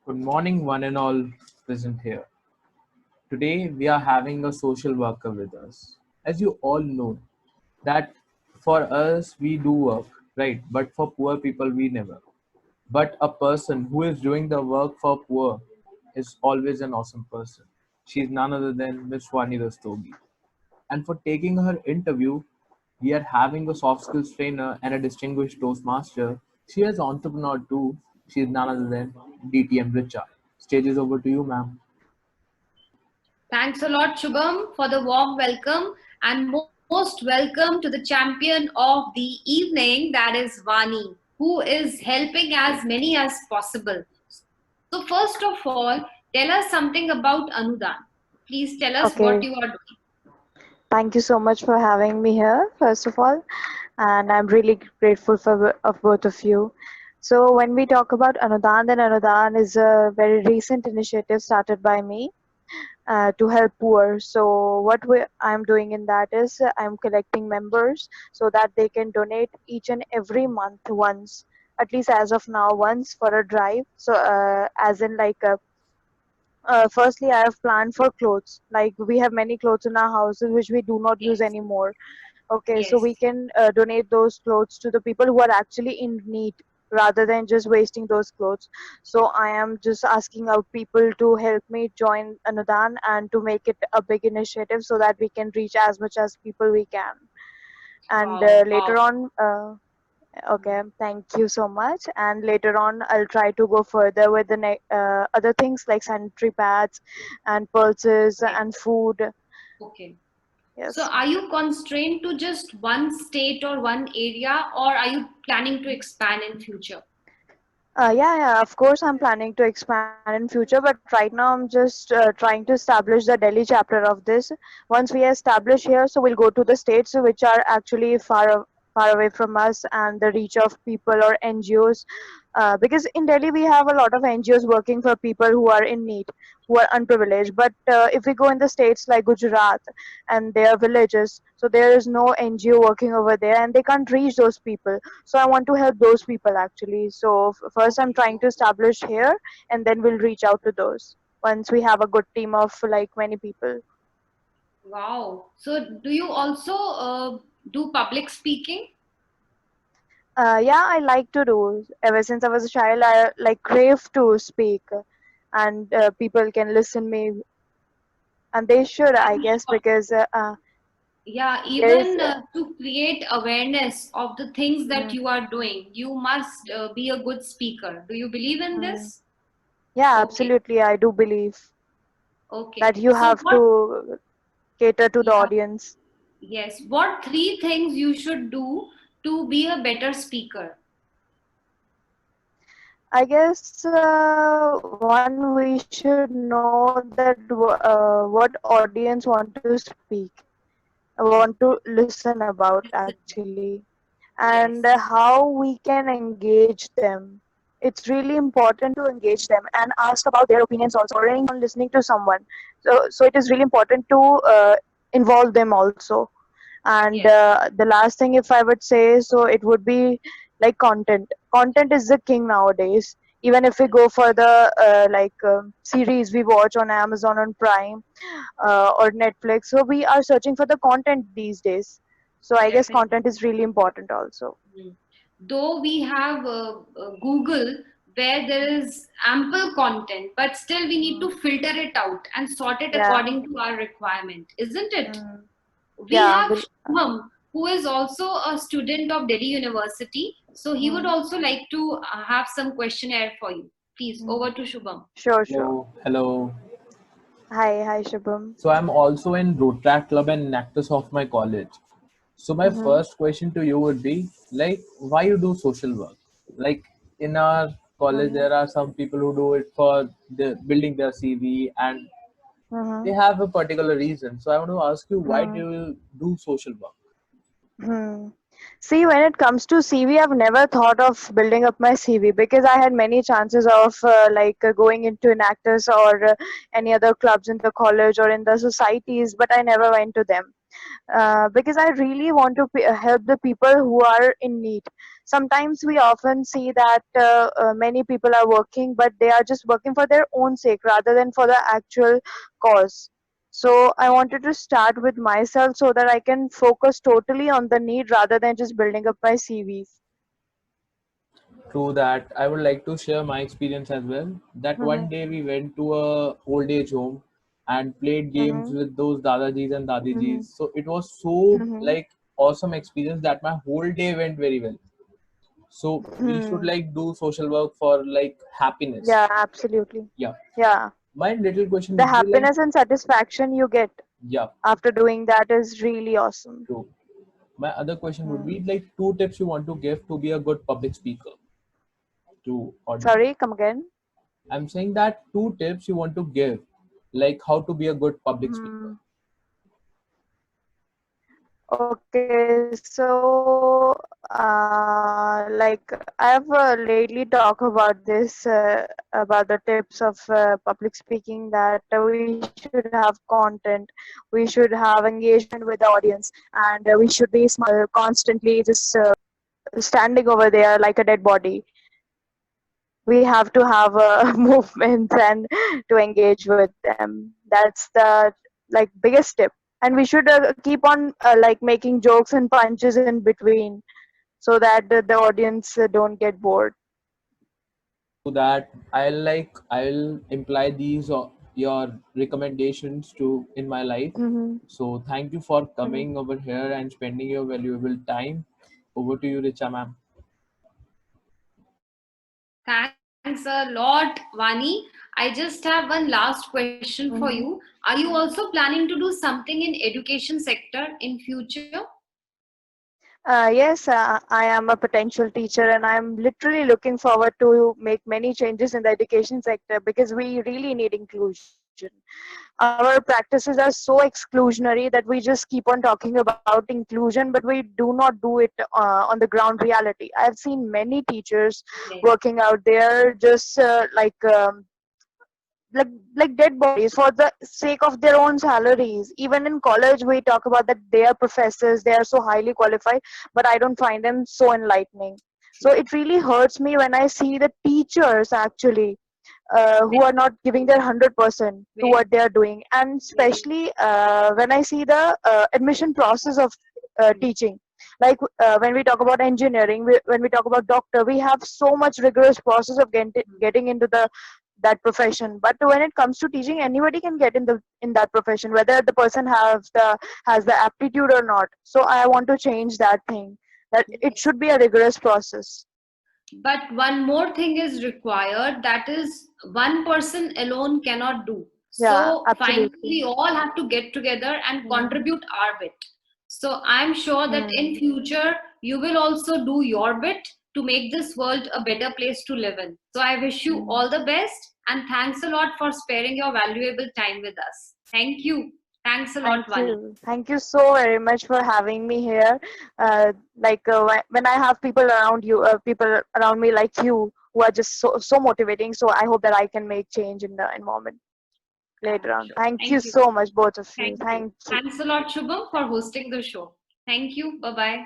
Good morning, one and all present here. Today we are having a social worker with us. As you all know, that for us we do work, right? But for poor people we never. But a person who is doing the work for poor is always an awesome person. She is none other than Miss Vani Rastogi. And for taking her interview, we are having a soft skills trainer and a distinguished Toastmaster. She is entrepreneur too. She is none other than DTM Richa. Stage is over to you, ma'am. Thanks a lot, Shubham, for the warm welcome and most welcome to the champion of the evening, that is Vani, who is helping as many as possible. So, first of all, tell us something about Anudan. Please tell us what you are Okay, doing. thank you so much for having me here, first of all, and I'm really grateful for of both of you. So when we talk about Anudan, then Anudan is a very recent initiative started by me to help poor. So I'm doing in that is I'm collecting members so that they can donate each and every month once, at least as of now, once for a drive. So as in like firstly, I have planned for clothes. Like we have many clothes in our houses which we do not use Yes, anymore. Okay, so yes. we can donate those clothes to the people who are actually in need rather than just wasting those clothes. So I am just asking out people to help me join Anudan and to make it a big initiative so that we can reach as much as people we can. And Wow, wow. later on, okay, thank you so much. And later on, I'll try to go further with the other things like sanitary pads and pulses Okay, and food. okay. So, Yes. are you constrained to just one state or one area, or are you planning to expand in future? Yeah, of course, I'm planning to expand in future, but right now I'm just trying to establish the Delhi chapter of this. Once we establish here, so we'll go to the states which are actually far away from us and the reach of people or NGOs. Because in Delhi we have a lot of NGOs working for people who are in need, who are unprivileged. But if we go in the states like Gujarat and their villages, so there is no NGO working over there, and they can't reach those people. So I want to help those people actually. So first I'm Okay. trying to establish here, and then we'll reach out to those once we have a good team of like many people. Wow. So, do you also do public speaking? Yeah, I like to do. Ever since I was a child, I like crave to speak, and people can listen me, and they should, I guess, because Yeah, there is. even to create awareness of the things that Mm, you are doing, you must be a good speaker. Do you believe in mm. this? Yeah, Okay, absolutely. I do believe okay. that you So, have to cater to the yeah, audience. yes, what three things you should do to be a better speaker? I guess one, we should know that what audience want to speak, want to listen about actually, and how we can Yes, engage them. It's really important to engage them and ask about their opinions also. Or anyone listening to someone, so it is really important to involve them also. And yes, the last thing, if I would say, so it would be like content is the king nowadays. Even if we go for the series we watch on Amazon, on Prime, or Netflix, so we are searching for the content these days. So I guess definitely. content is really important also. Mm. Though we have Google where there is ample content, but still we need to Mm. filter it out and sort it Yeah. according to our requirement, isn't it? Mm. We Yeah, have Shubham, who is also a student of Delhi University, so he would mm. also like to have some questionnaire for you. Please, Mm. over to Shubham. Sure, sure. Hello, hello. Hi, Shubham. So I'm also in Rotaract Club and Nactus of my college. So my Mm-hmm. first question to you would be like, why you do social work? Like in our college, Mm-hmm. there are some people who do it for building their CV and Mm-hmm. they have a particular reason. So I want to ask you, why do Mm-hmm. you do social work? Hmm. See, when it comes to CV, I've never thought of building up my CV because I had many chances of going into an actors or any other clubs in the college or in the societies, but I never went to them. because I really want to help the people who are in need. Sometimes we often see that many people are working, but they are just working for their own sake rather than for the actual cause. So I wanted to start with myself so that I can focus totally on the need rather than just building up my CVs. True that. I would like to share my experience as well. That one Mm-hmm. day we went to a old age home and played games Mm-hmm. with those dadajis and Mm-hmm. dadijis. So it was so Mm-hmm. like awesome experience that my whole day went very well. So we should Hmm. like do social work for like happiness. Yeah, absolutely. Yeah. Yeah. My little question The would be like, happiness and satisfaction you get yeah, after doing that is really awesome. true. My other question would be Hmm. like two tips you want to give to be a good public speaker to audience. Sorry, come again. I'm saying that two tips you want to give, like how to be a good public speaker. Hmm. Okay, so like I've lately talked about this about the tips of public speaking, that we should have content, we should have engagement with the audience, and we should be constantly just standing over there like a dead body. We have to have movements and to engage with them. That's the like biggest tip. And we should keep on like making jokes and punches in between so that the audience don't get bored. To that, I'll imply these or your recommendations to in my life. Hmm. So thank you for Hmm. coming over here and spending your valuable time. Over to you, Richa ma'am. Thanks a lot, Vani. I just have one last question for Hmm. you. Are you also planning to do something in education sector in future? Yes, I am a potential teacher, and I'm literally looking forward to make many changes in the education sector because we really need inclusion. Our practices are so exclusionary that we just keep on talking about inclusion, but we do not do it on the ground reality. I've seen many teachers Yes. working out there just like dead bodies for the sake of their own salaries. Even in college we talk about that they are professors, they are so highly qualified, but I don't find them so enlightening. So True. it really hurts me when I see the teachers actually who are not giving their 100% to Very, what they are doing, and very. especially when I see the admission process of teaching. Like when we talk about engineering, when we talk about doctor, we have so much rigorous process of getting into the that profession. But when it comes to teaching, anybody can get in that profession, whether the person has the aptitude or not. So I want to change that thing, that it should be a rigorous process. But one more thing is required, that is, one person alone cannot do. Yeah, So finally, absolutely. we all have to get together and Hmm. contribute our bit. So I'm sure that in Hmm. future you will also do your bit to make this world a better place to live in. So I wish you Hmm. all the best and thanks a lot for sparing your valuable time with us. Thank you. Thanks a lot, Thank Vani. you. Thank you so very much for having me here. When I have people around you, people around me like you who are just so motivating. So I hope that I can make change in the environment later on. Sure. Thank you Thank you. so much, both of you. Thank you. Thank you. Thanks a lot, Shubham, for hosting the show. Thank you. Bye bye.